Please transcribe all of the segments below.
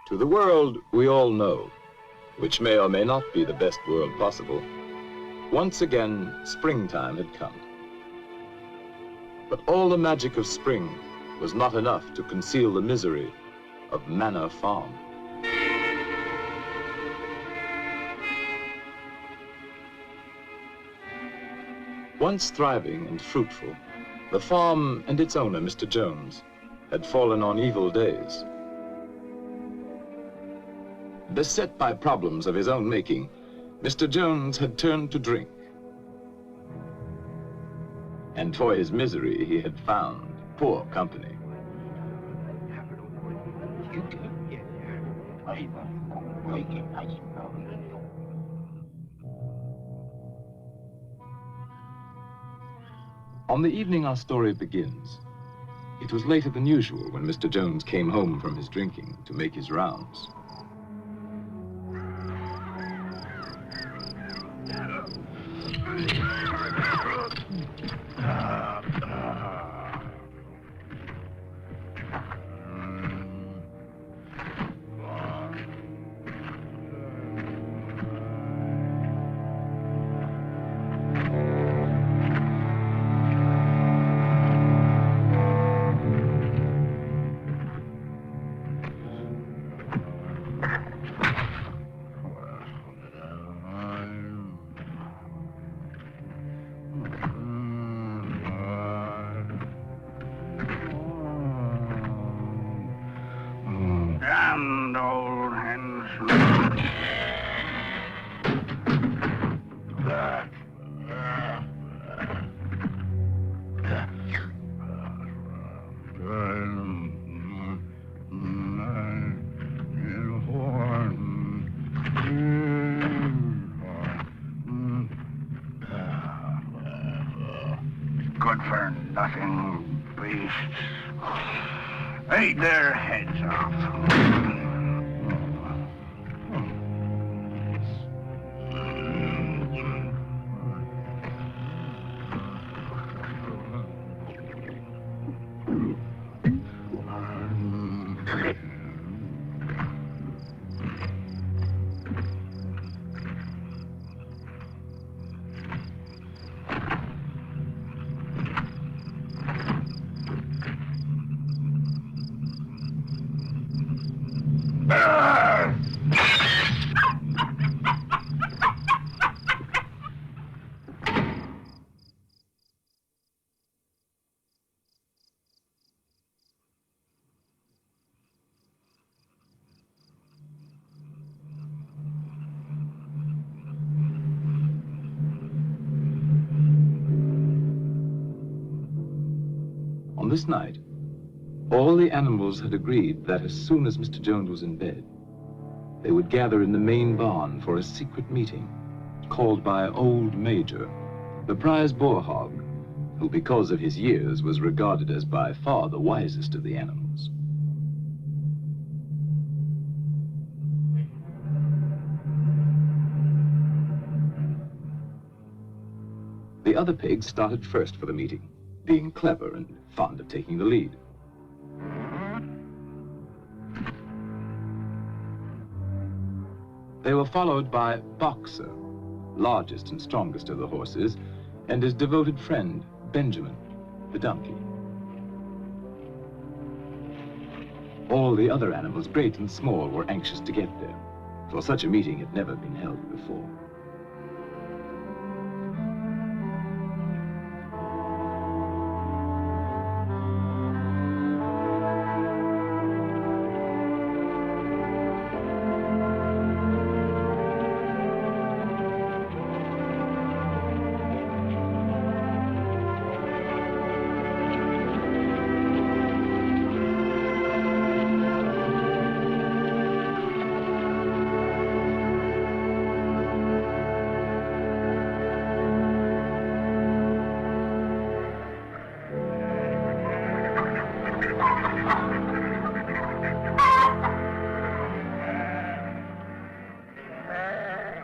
To the world we all know, which may or may not be the best world possible, once again springtime had come. But all the magic of spring was not enough to conceal the misery of Manor Farm. Once thriving and fruitful, the farm and its owner, Mr. Jones, had fallen on evil days. Beset by problems of his own making, Mr. Jones had turned to drink. And for his misery, he had found poor company. On the evening our story begins, it was later than usual when Mr. Jones came home from his drinking to make his rounds. Damned old hens. Good for nothing beasts. Eat their heads off. On this night, all the animals had agreed that as soon as Mr. Jones was in bed, they would gather in the main barn for a secret meeting called by Old Major, the prize boar hog, who because of his years was regarded as by far the wisest of the animals. The other pigs started first for the meeting, being clever and fond of taking the lead. They were followed by Boxer, largest and strongest of the horses, and his devoted friend, Benjamin, the donkey. All the other animals, great and small, were anxious to get there, for such a meeting had never been held before.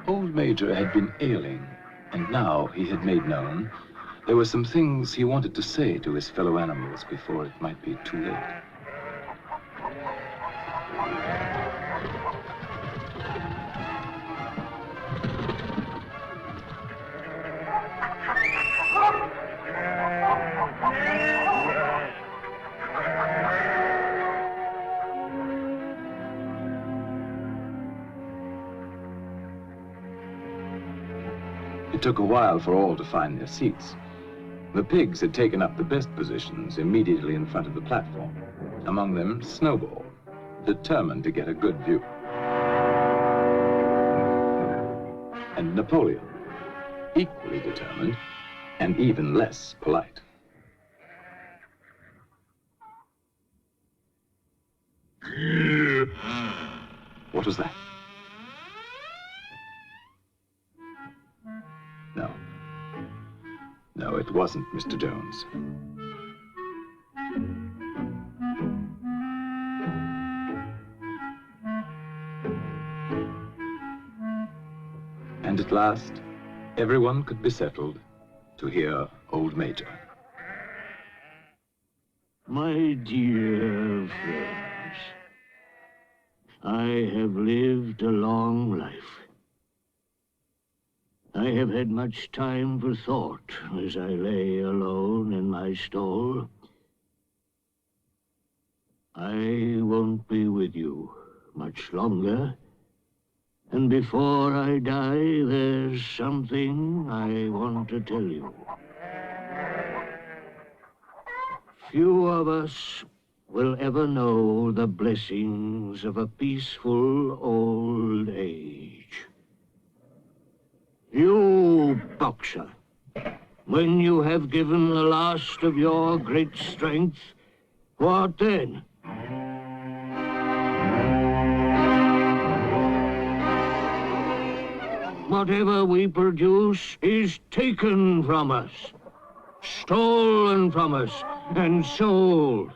Old Major had been ailing, and now he had made known there were some things he wanted to say to his fellow animals before it might be too late. It took a while for all to find their seats. The pigs had taken up the best positions immediately in front of the platform. Among them, Snowball, determined to get a good view. And Napoleon, equally determined and even less polite. What was that? No. No, it wasn't Mr. Jones. And at last, everyone could be settled to hear Old Major. My dear friends, I have lived a long life. I have had much time for thought as I lay alone in my stall. I won't be with you much longer, and before I die, there's something I want to tell you. Few of us will ever know the blessings of a peaceful old age. You, boxer, when you have given the last of your great strength, what then? Whatever we produce is taken from us, stolen from us, and sold.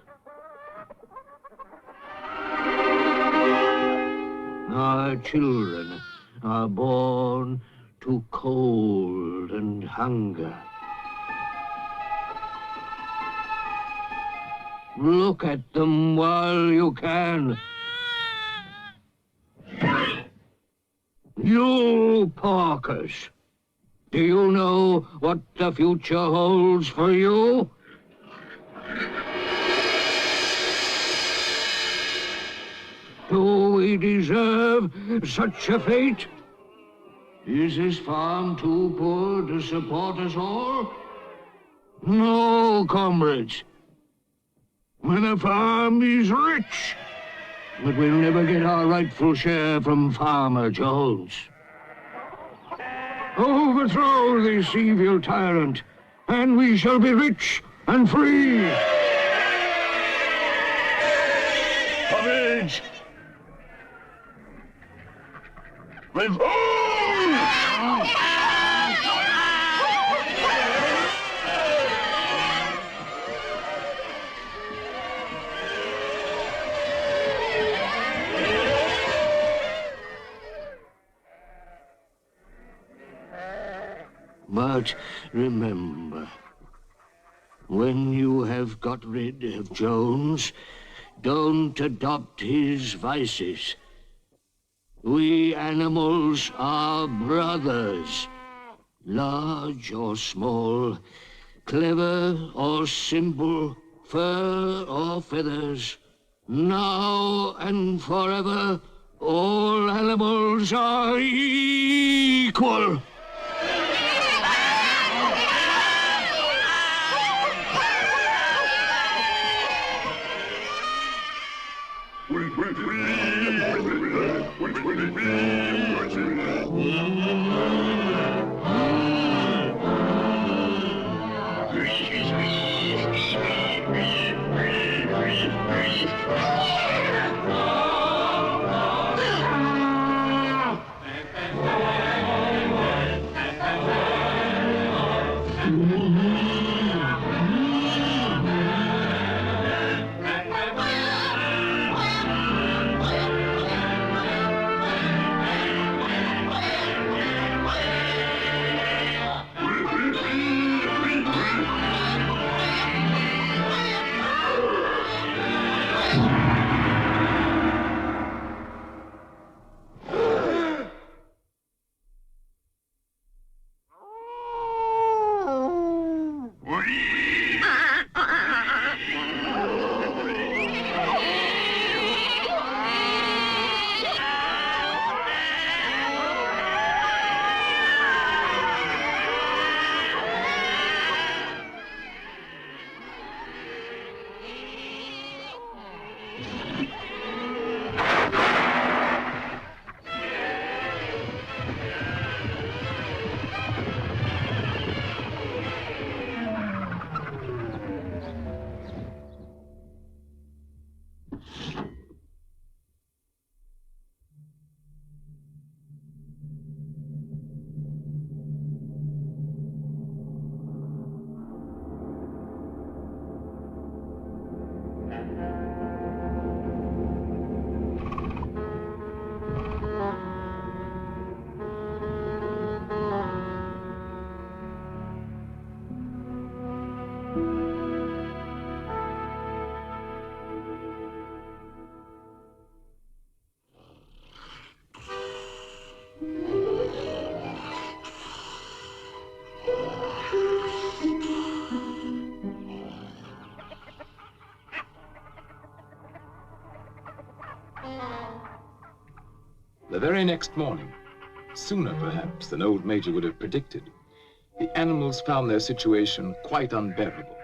Our children are born to cold and hunger. Look at them while you can. You porkers, do you know what the future holds for you? Do we deserve such a fate? Is this farm too poor to support us all? No, comrades. The farm is rich, but we'll never get our rightful share from Farmer Jones. Overthrow this evil tyrant, and we shall be rich and free. Courage! Revolt! But remember, when you have got rid of Jones, don't adopt his vices. We animals are brothers, large or small, clever or simple, fur or feathers. Now and forever, all animals are equal. The very next morning, sooner perhaps than old Major would have predicted, the animals found their situation quite unbearable.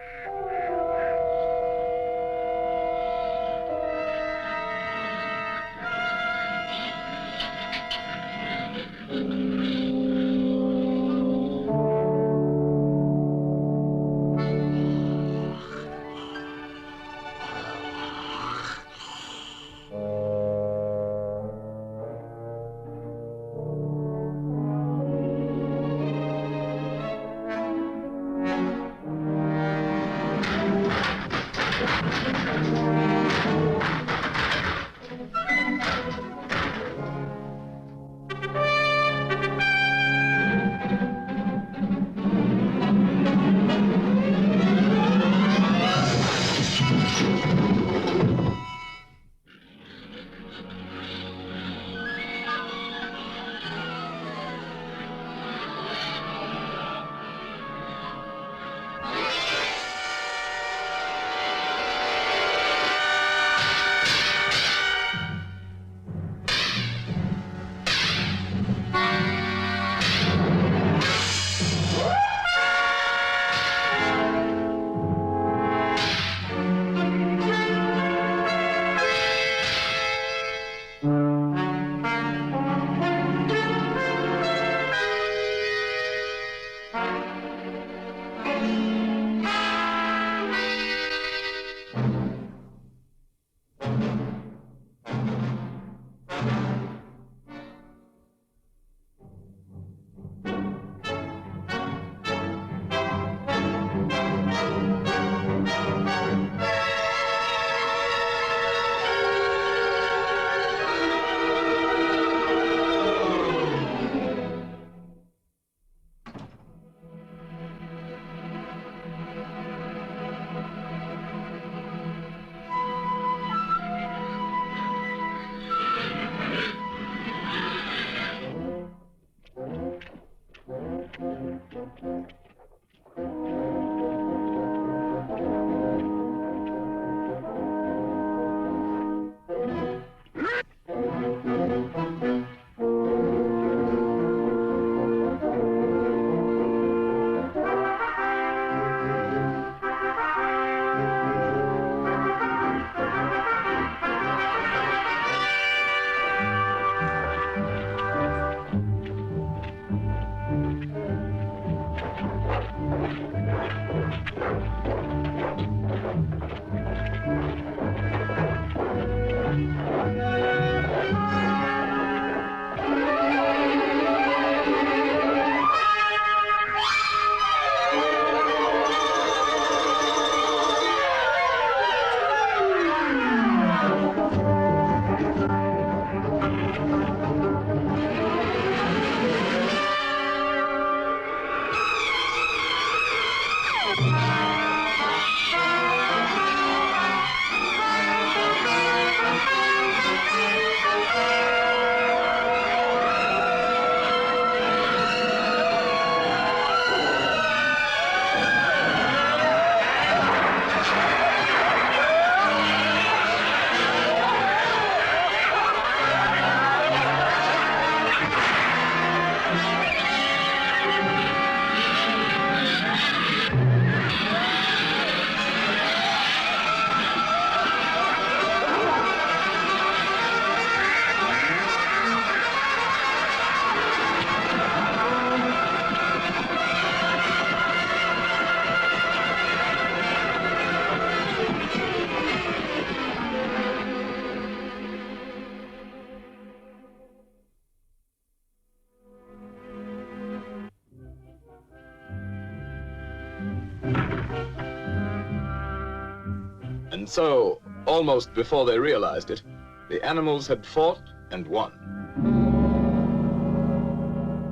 And so, almost before they realized it, the animals had fought and won.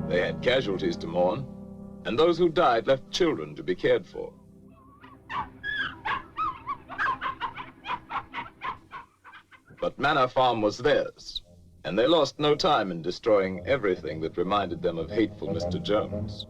They had casualties to mourn, and those who died left children to be cared for. But Manor Farm was theirs, and they lost no time in destroying everything that reminded them of hateful Mr. Jones.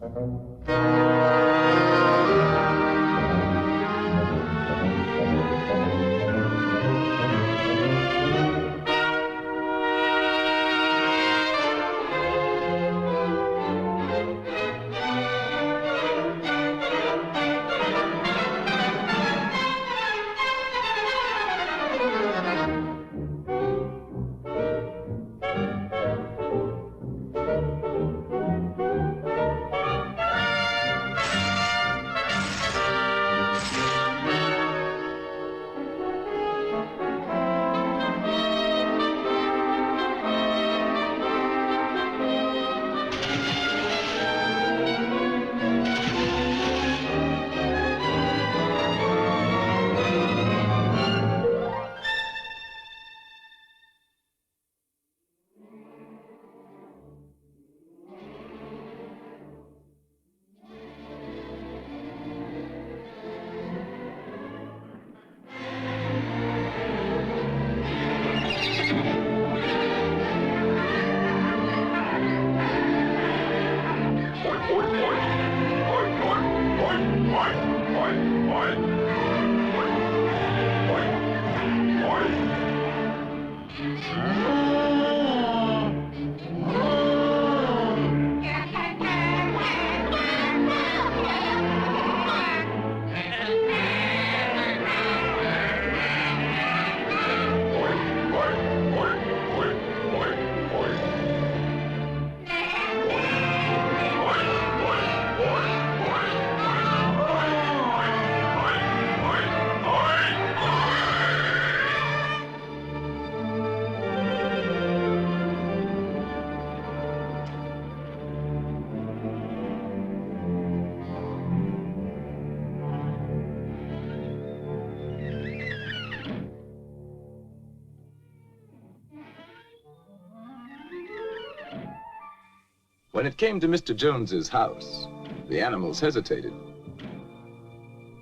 When it came to Mr. Jones's house, the animals hesitated.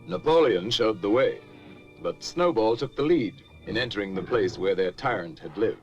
Napoleon showed the way, but Snowball took the lead in entering the place where their tyrant had lived.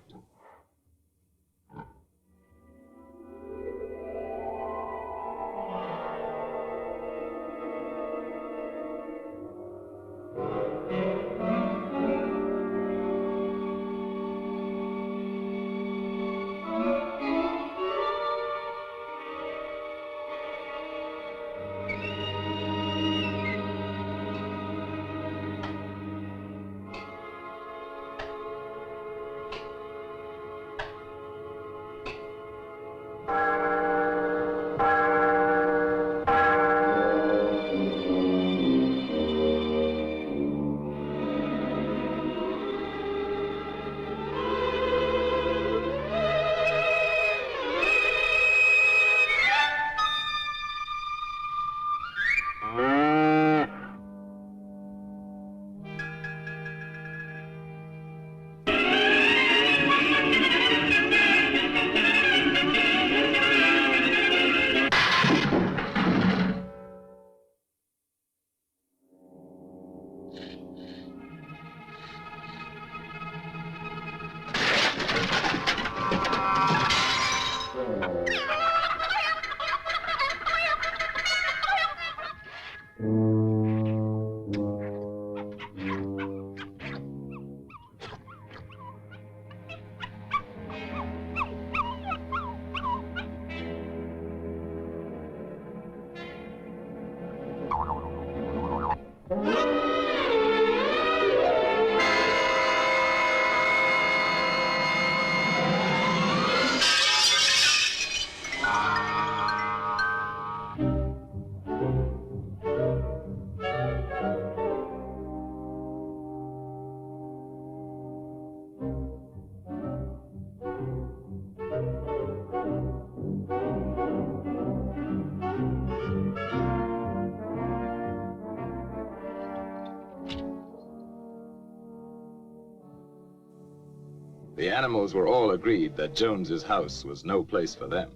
The animals were all agreed that Jones's house was no place for them.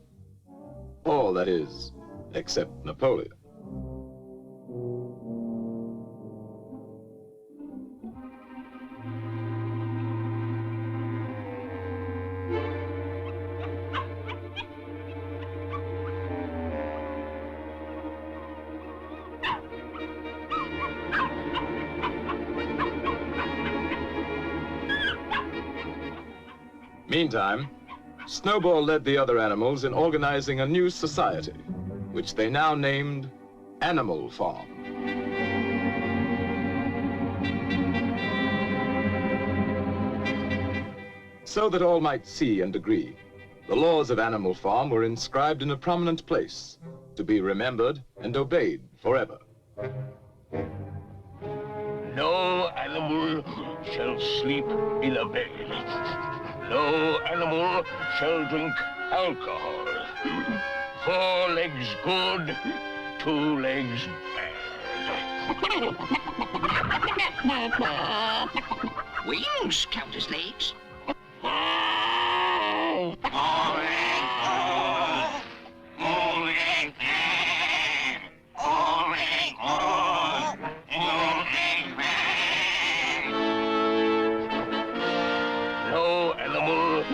All, that is, except Napoleon. Meantime, Snowball led the other animals in organizing a new society, which they now named Animal Farm. So that all might see and agree, the laws of Animal Farm were inscribed in a prominent place, to be remembered and obeyed forever. No animal shall sleep in a bed. No animal shall drink alcohol. 4 legs good, 2 legs bad. Wings count as legs. No animal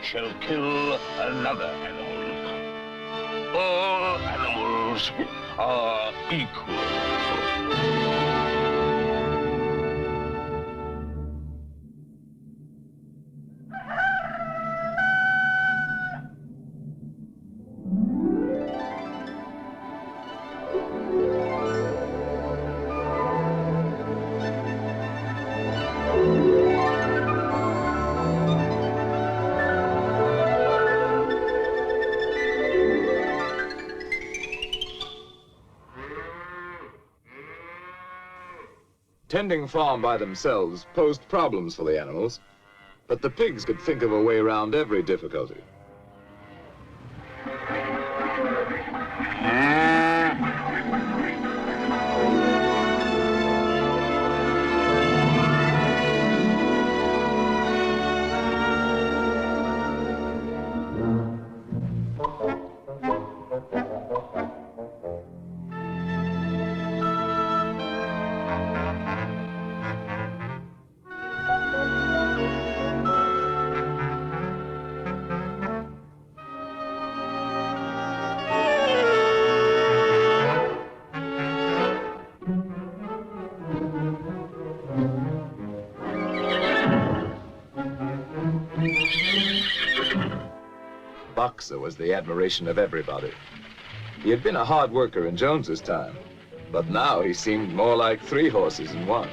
shall kill another animal. All animals are equal. Tending farm by themselves posed problems for the animals, but the pigs could think of a way around every difficulty. Boxer was the admiration of everybody. He had been a hard worker in Jones's time, but now he seemed more like 3 horses in one.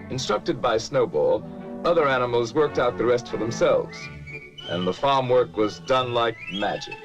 Instructed by Snowball, other animals worked out the rest for themselves, and the farm work was done like magic.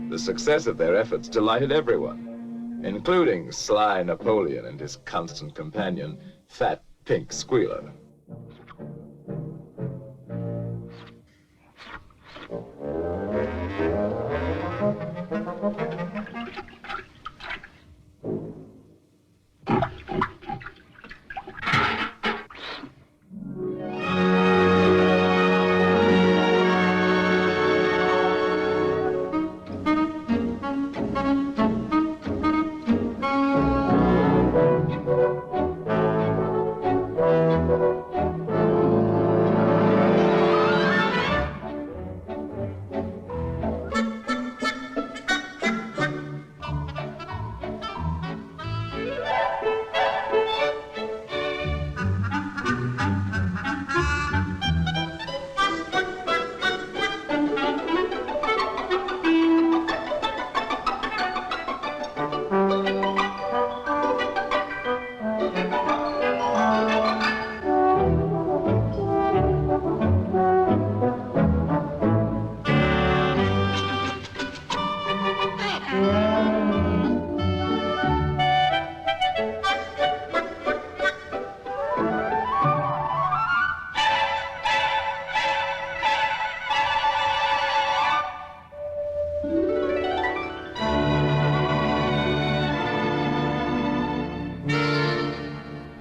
The success of their efforts delighted everyone, including sly Napoleon and his constant companion, Fat Pink Squealer.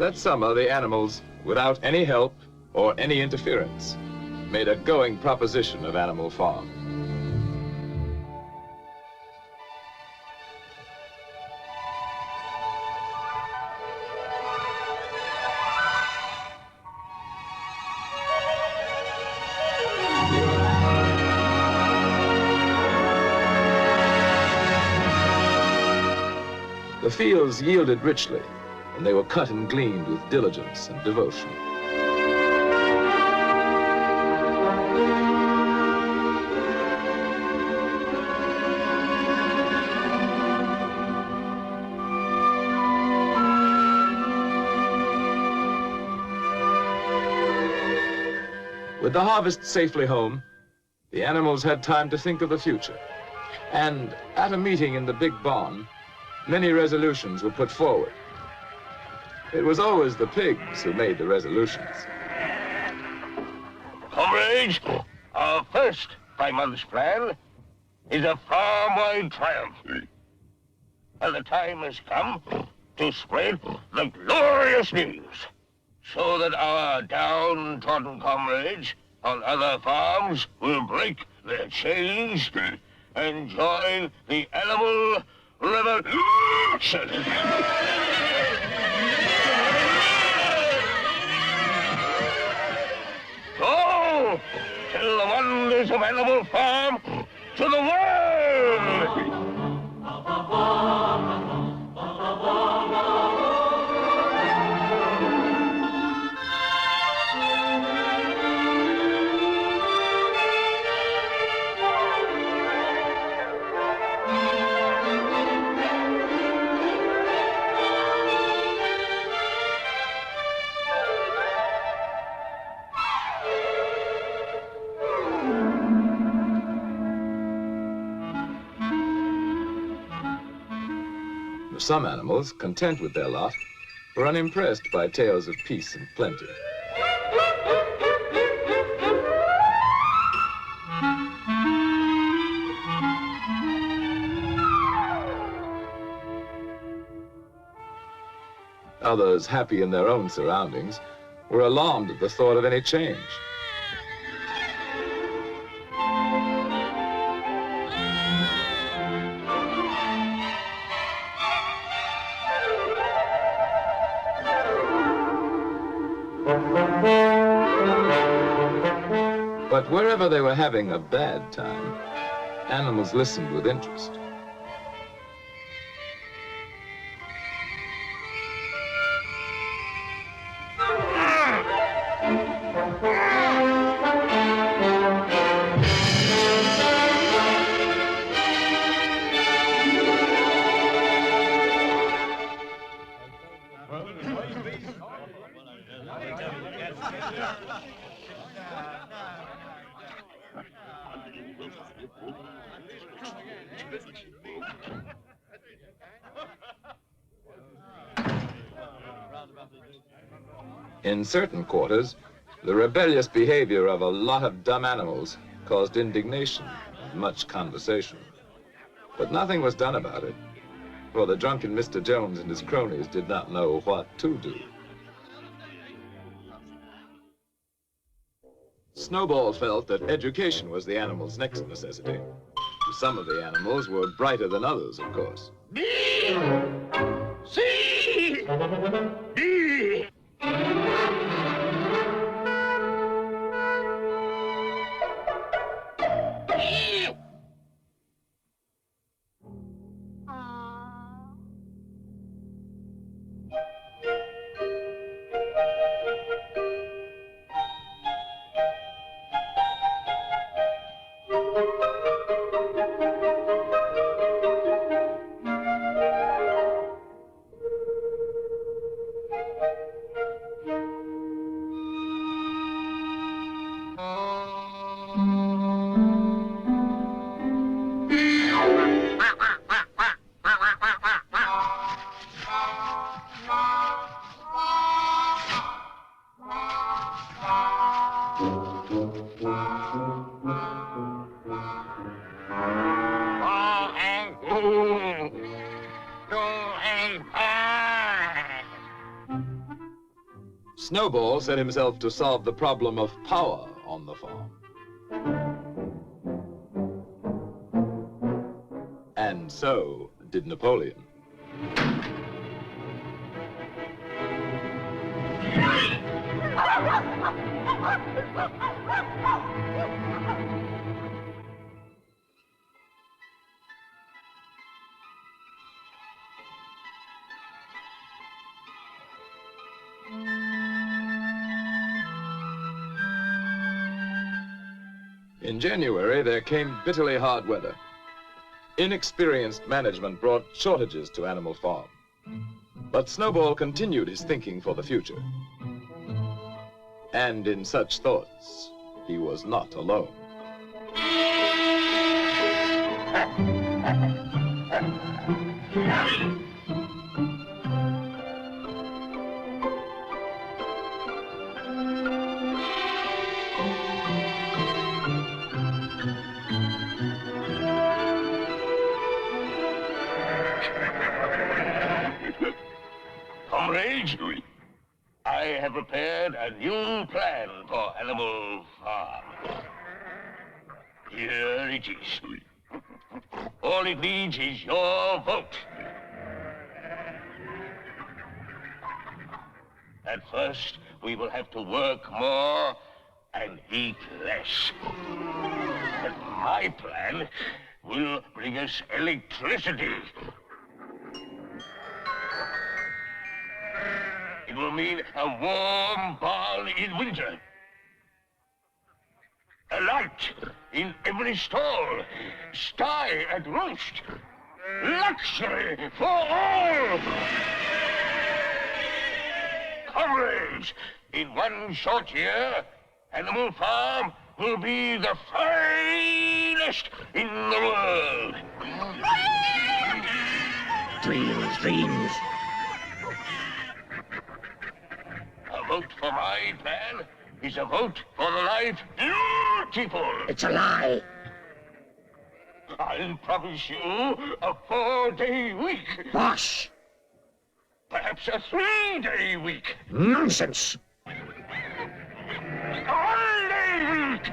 That summer, the animals, without any help or any interference, made a going proposition of Animal Farm. The fields yielded richly, and they were cut and gleaned with diligence and devotion. With the harvest safely home, the animals had time to think of the future. And at a meeting in the big barn, many resolutions were put forward. It was always the pigs who made the resolutions. Comrades, our first 5 months plan is a farm-wide triumph. And the time has come to spread the glorious news so that our downtrodden comrades on other farms will break their chains and join the animal revolution. So, tell the wonders of Animal Farm to the world! Some animals, content with their lot, were unimpressed by tales of peace and plenty. Others, happy in their own surroundings, were alarmed at the thought of any change. But wherever they were having a bad time, animals listened with interest. In certain quarters, the rebellious behavior of a lot of dumb animals caused indignation and much conversation. But nothing was done about it, for the drunken Mr. Jones and his cronies did not know what to do. Snowball felt that education was the animals' next necessity. Some of the animals were brighter than others, of course. B! C! D! Snowball set himself to solve the problem of power on the farm. And so did Napoleon. In January, there came bitterly hard weather. Inexperienced management brought shortages to Animal Farm. But Snowball continued his thinking for the future. And in such thoughts, he was not alone. Comrades, I have prepared a new plan for Animal Farm. Here it is. All it needs is your vote. At first, we will have to work more and eat less. But my plan will bring us electricity. It will mean a warm barn in winter. A light in every stall. Sty at roost. Luxury for all. Comrades, in one short year, Animal Farm will be the finest in the world. Dreams, dreams. A vote for my plan is a vote for the life beautiful. It's a lie. I'll promise you a 4-day week. Bosh. Perhaps a 3-day week. Nonsense. A 1-day week.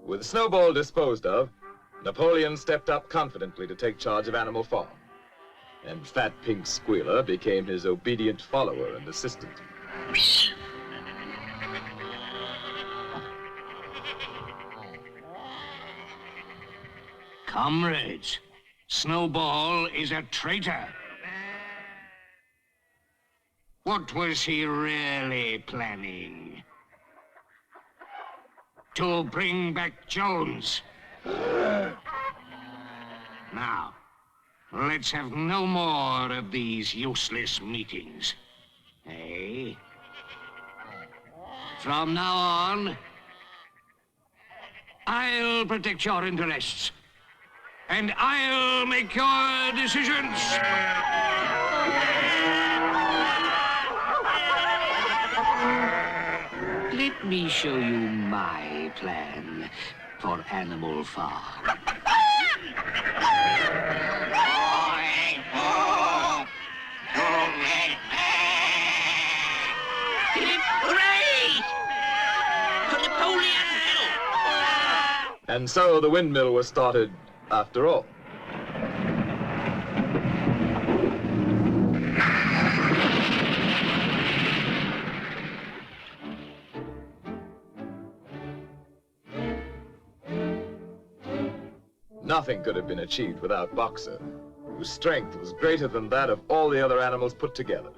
With Snowball disposed of, Napoleon stepped up confidently to take charge of Animal Farm. And Fat Pink Squealer became his obedient follower and assistant. Comrades, Snowball is a traitor. What was he really planning? To bring back Jones. Now, let's have no more of these useless meetings. Eh? From now on, I'll protect your interests. And I'll make your decisions. Let me show you my plan for Animal Farm. Hooray! For Napoleon! And so the windmill was started after all. Nothing could have been achieved without Boxer, whose strength was greater than that of all the other animals put together.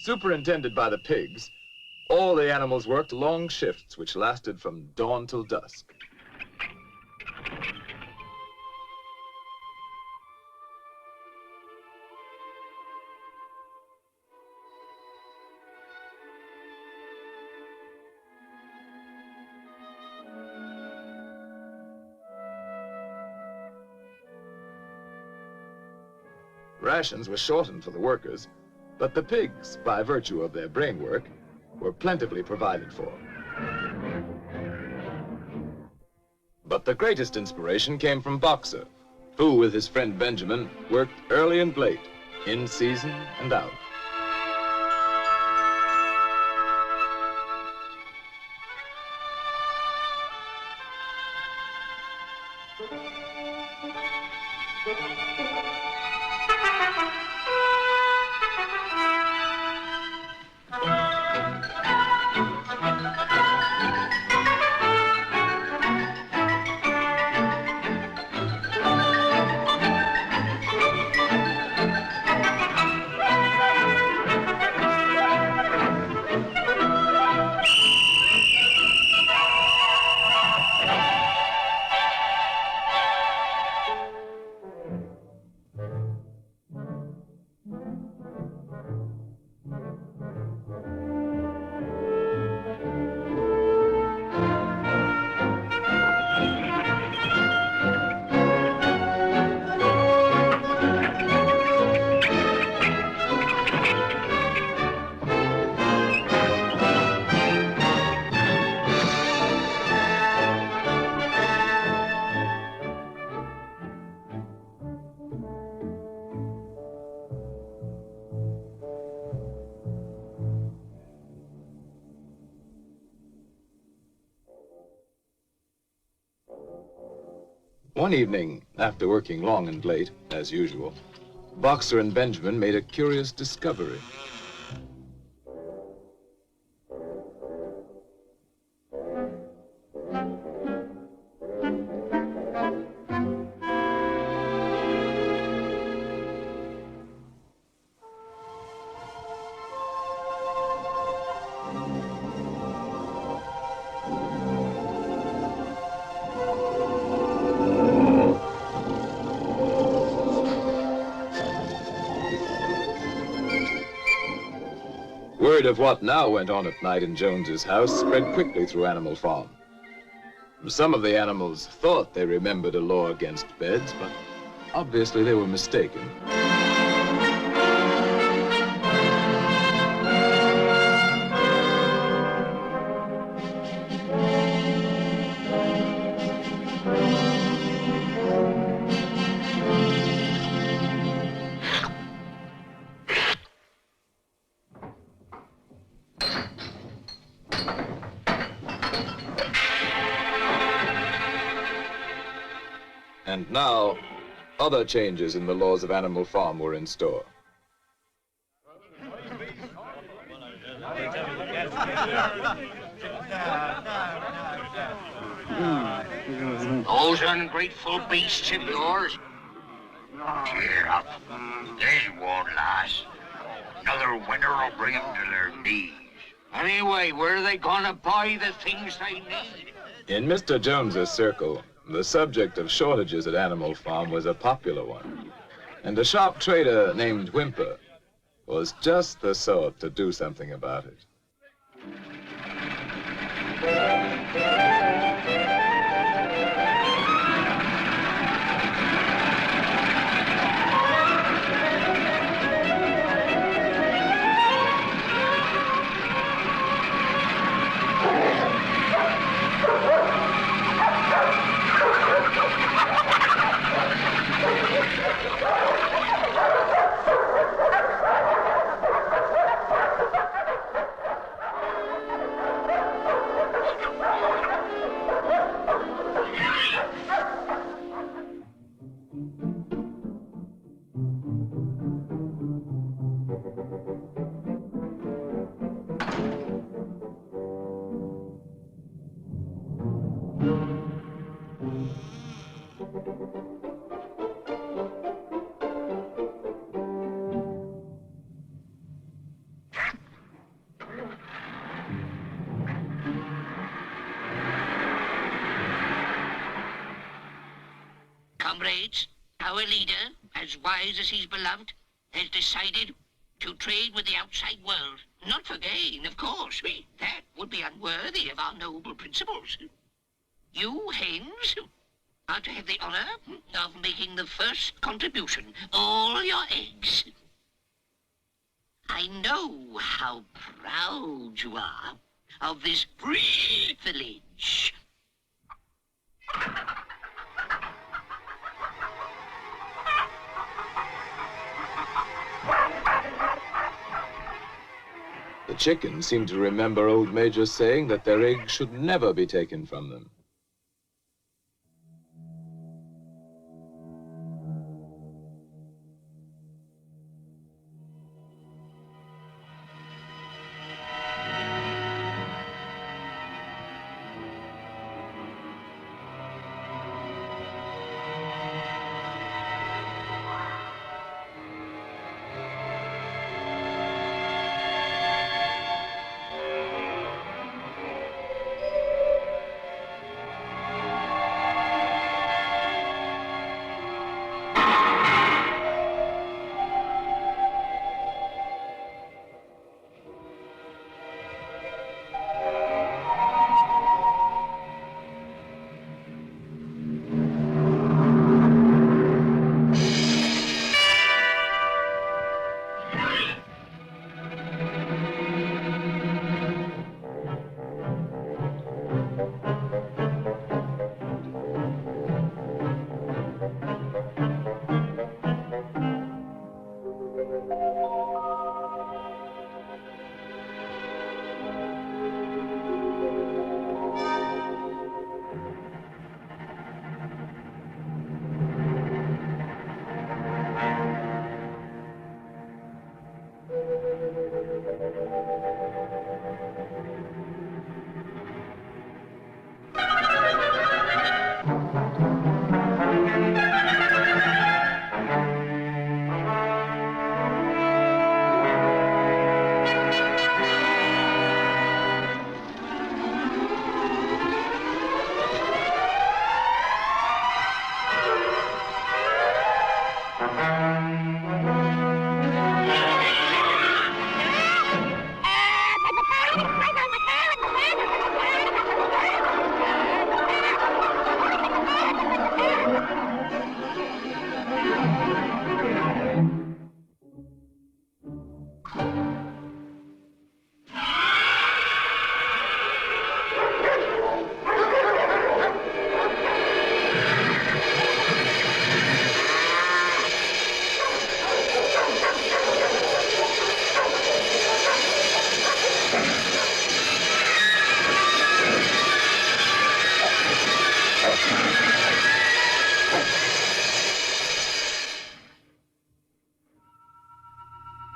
Superintended by the pigs, all the animals worked long shifts which lasted from dawn till dusk. Rations were shortened for the workers, but the pigs, by virtue of their brain work, were plentifully provided for. But the greatest inspiration came from Boxer, who, with his friend Benjamin, worked early and late, in season and out. One evening, after working long and late, as usual, Boxer and Benjamin made a curious discovery. Word of what now went on at night in Jones's house spread quickly through Animal Farm. Some of the animals thought they remembered a law against beds, but obviously they were mistaken. And now, other changes in the laws of Animal Farm were in store. Those ungrateful beasts of yours. Cheer up. They won't last. Another winter will bring them to their knees. Anyway, where are they gonna buy the things they need? In Mr. Jones's circle, the subject of shortages at Animal Farm was a popular one. And a sharp trader named Whymper was just the sort to do something about it. Comrades, our leader, as wise as he's beloved, has decided to trade with the outside world. Not for gain, of course. That would be unworthy of our noble principles. You, hens, are to have the honor of making the first contribution. All your eggs. I know how proud you are of this privilege. The chickens seemed to remember old Major saying that their eggs should never be taken from them.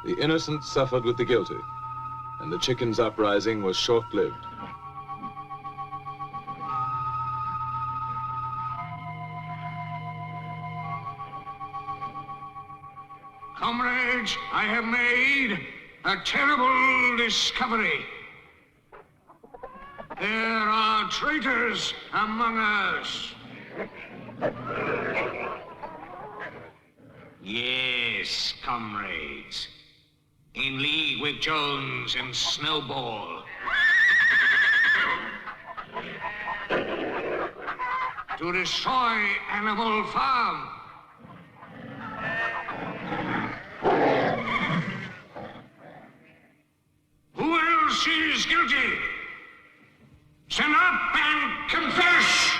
The innocent suffered with the guilty, and the chickens' uprising was short-lived. Comrades, I have made a terrible discovery. There are traitors among us. Yes, comrades. In league with Jones and Snowball. To destroy Animal Farm. Who else is guilty? Stand up and confess!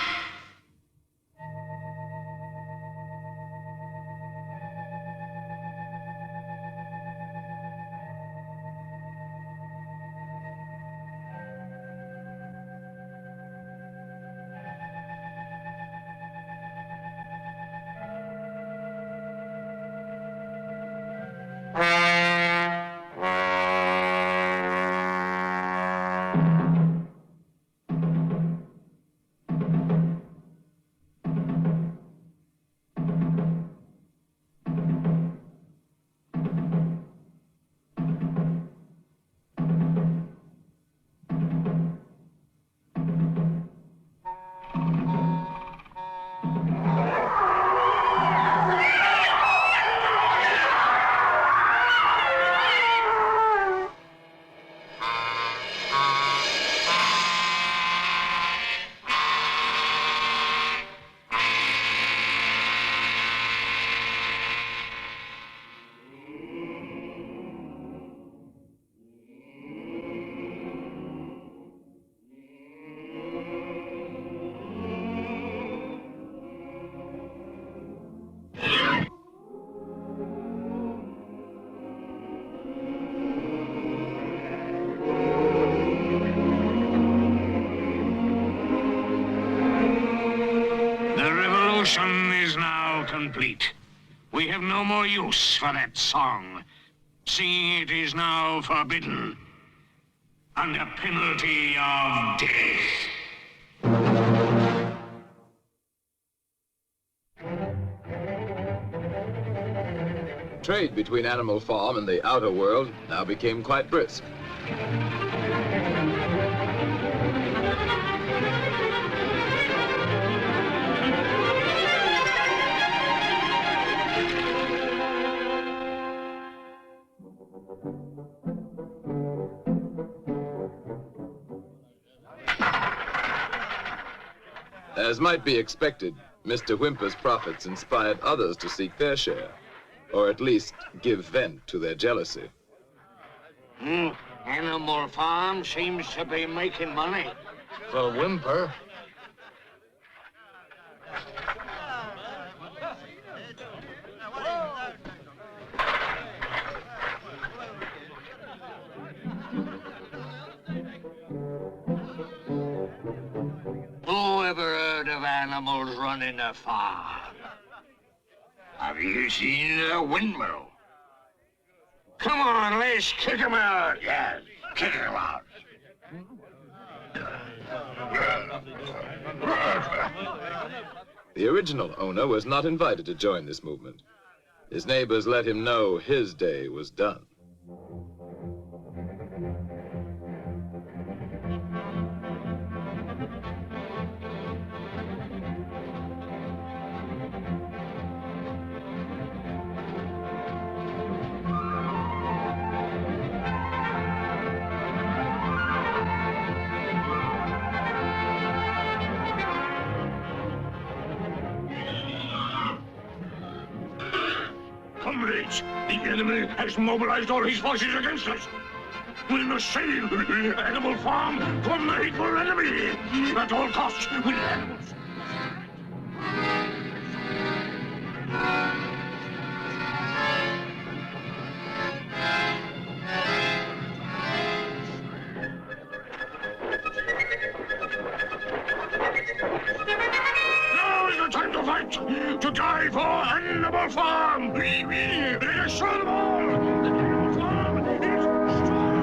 Is now complete. We have no more use for that song, seeing it is now forbidden, under penalty of death. Trade between Animal Farm and the outer world now became quite brisk. As might be expected, Mr. Whymper's profits inspired others to seek their share, or at least give vent to their jealousy. Animal Farm seems to be making money. For Whymper. Who ever heard of animals running a farm? Have you seen a windmill? Come on, let's kick him out. Yes, kick him out. The original owner was not invited to join this movement. His neighbors let him know his day was done. Comrades, the enemy has mobilized all his forces against us. We must save Animal Farm from the hateful enemy. At all costs, we animals. Now is the time to fight, to die for Animal Farm. Let us show them all that Animal Farm is strong.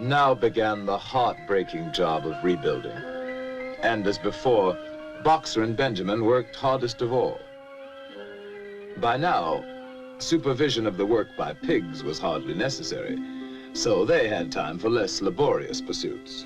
Now began the heartbreaking job of rebuilding. And as before, Boxer and Benjamin worked hardest of all. By now, supervision of the work by pigs was hardly necessary, so they had time for less laborious pursuits.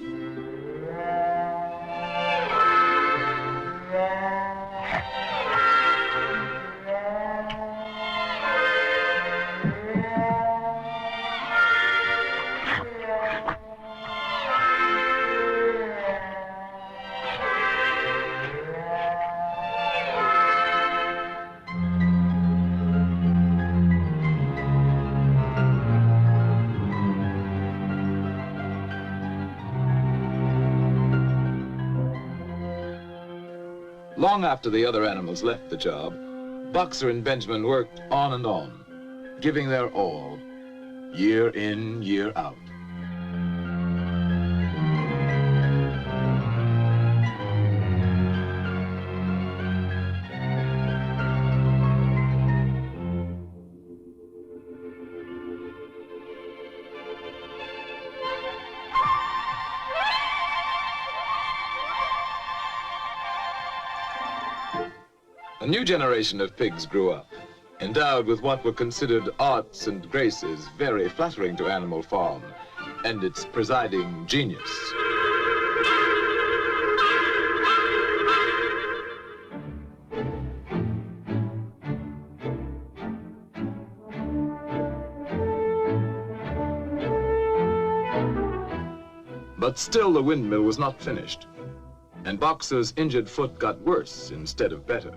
Long after the other animals left the job, Boxer and Benjamin worked on and on, giving their all, year in, year out. A new generation of pigs grew up, endowed with what were considered arts and graces very flattering to Animal Farm and its presiding genius. But still the windmill was not finished, and Boxer's injured foot got worse instead of better.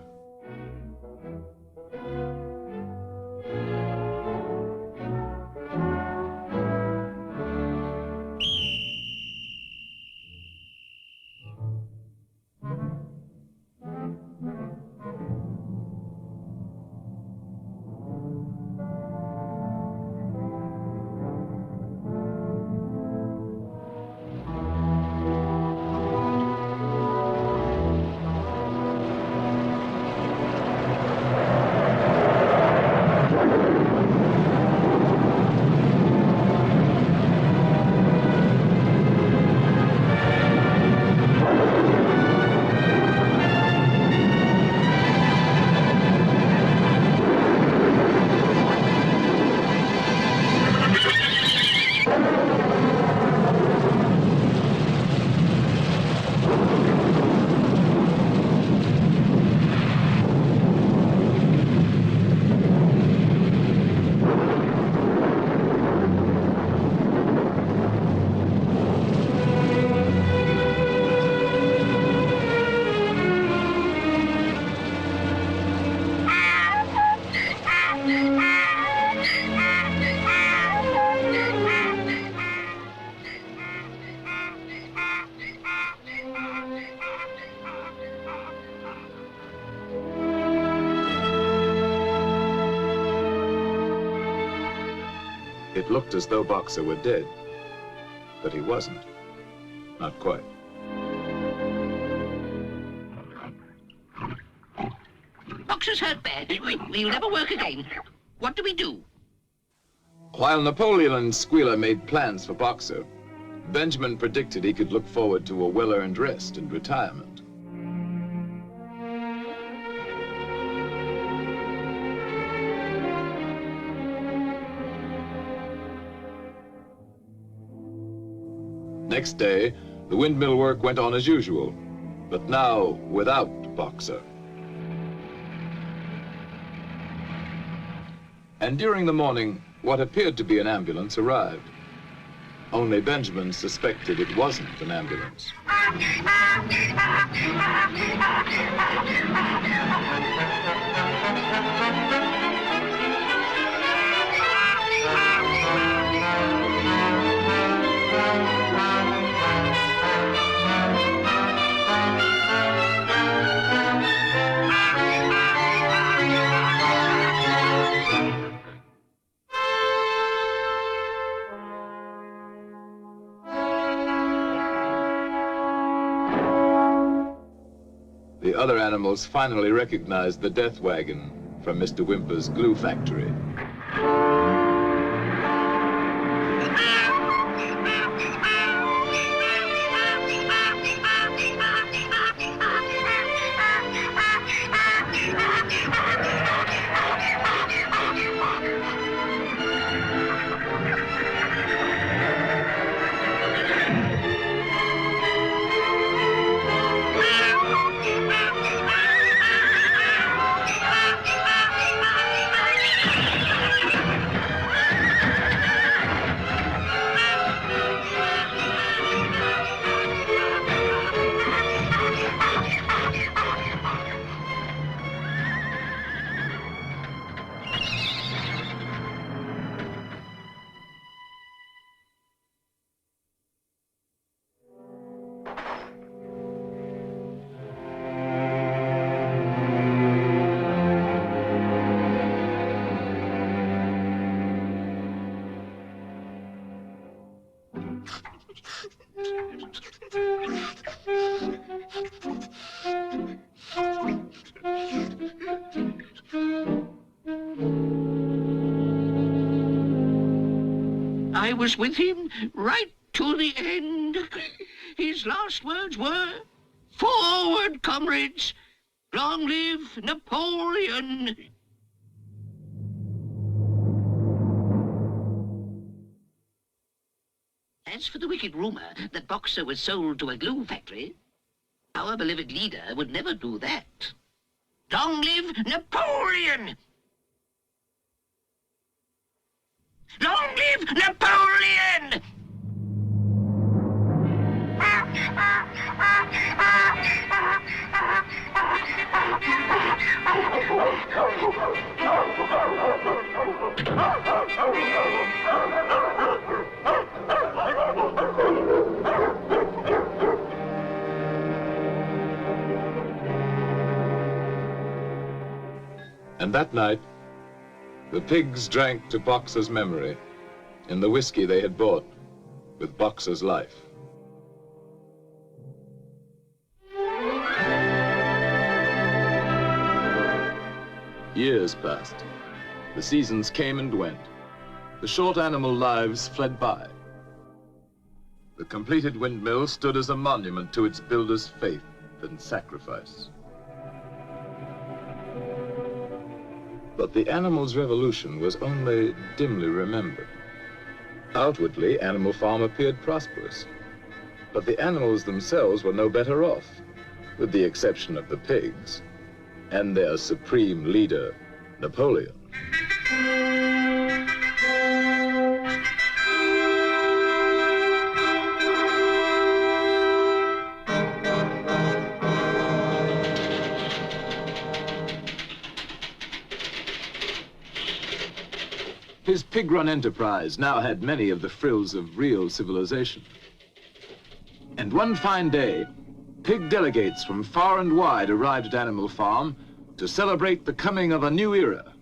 It looked as though Boxer were dead, but he wasn't. Not quite. Boxer's hurt bad. He'll never work again. What do we do? While Napoleon and Squealer made plans for Boxer, Benjamin predicted he could look forward to a well-earned rest and retirement. Next day, the windmill work went on as usual, but now without Boxer. And during the morning, what appeared to be an ambulance arrived. Only Benjamin suspected it wasn't an ambulance. The other animals finally recognized the death wagon from Mr. Whymper's glue factory. I was with him right to the end. His last words were, "Forward, comrades! Long live Napoleon!" As for the wicked rumor that Boxer was sold to a glue factory, our beloved leader would never do that. Long live Napoleon! Long live Napoleon! And that night, the pigs drank to Boxer's memory in the whiskey they had bought with Boxer's life. Years passed. The seasons came and went. The short animal lives fled by. The completed windmill stood as a monument to its builder's faith and sacrifice. But the animal's revolution was only dimly remembered. Outwardly, Animal Farm appeared prosperous, but the animals themselves were no better off, with the exception of the pigs and their supreme leader, Napoleon. His pig-run enterprise now had many of the frills of real civilization. And one fine day, pig delegates from far and wide arrived at Animal Farm to celebrate the coming of a new era.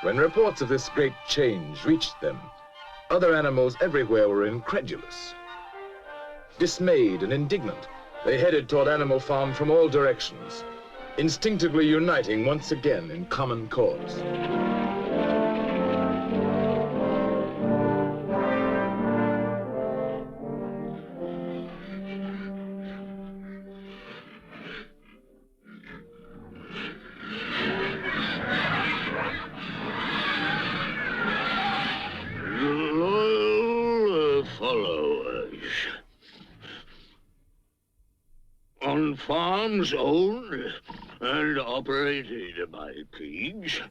When reports of this great change reached them, other animals everywhere were incredulous. Dismayed and indignant, they headed toward Animal Farm from all directions, instinctively uniting once again in common cause. Loyal followers. On farms owned and operated by pigs,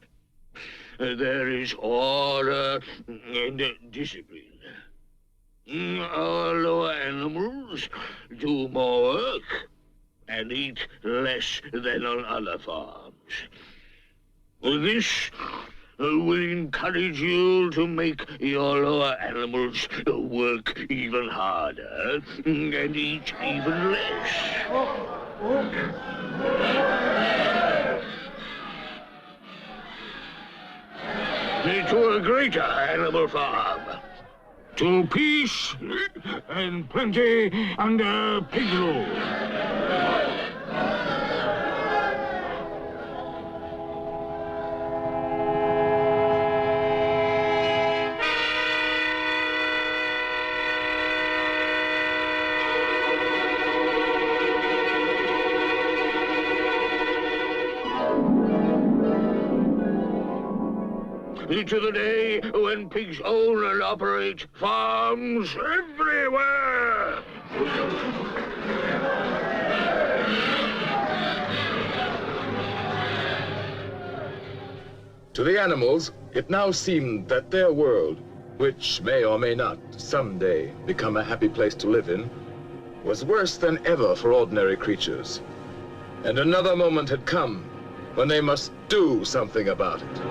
there is order and discipline. Our lower animals do more work and eat less than on other farms. This will encourage you to make your lower animals work even harder and eat even less. To a greater animal farm. To peace and plenty under pig rule. To the day when pigs own and operate farms everywhere. To the animals, it now seemed that their world, which may or may not someday become a happy place to live in, was worse than ever for ordinary creatures. And another moment had come when they must do something about it.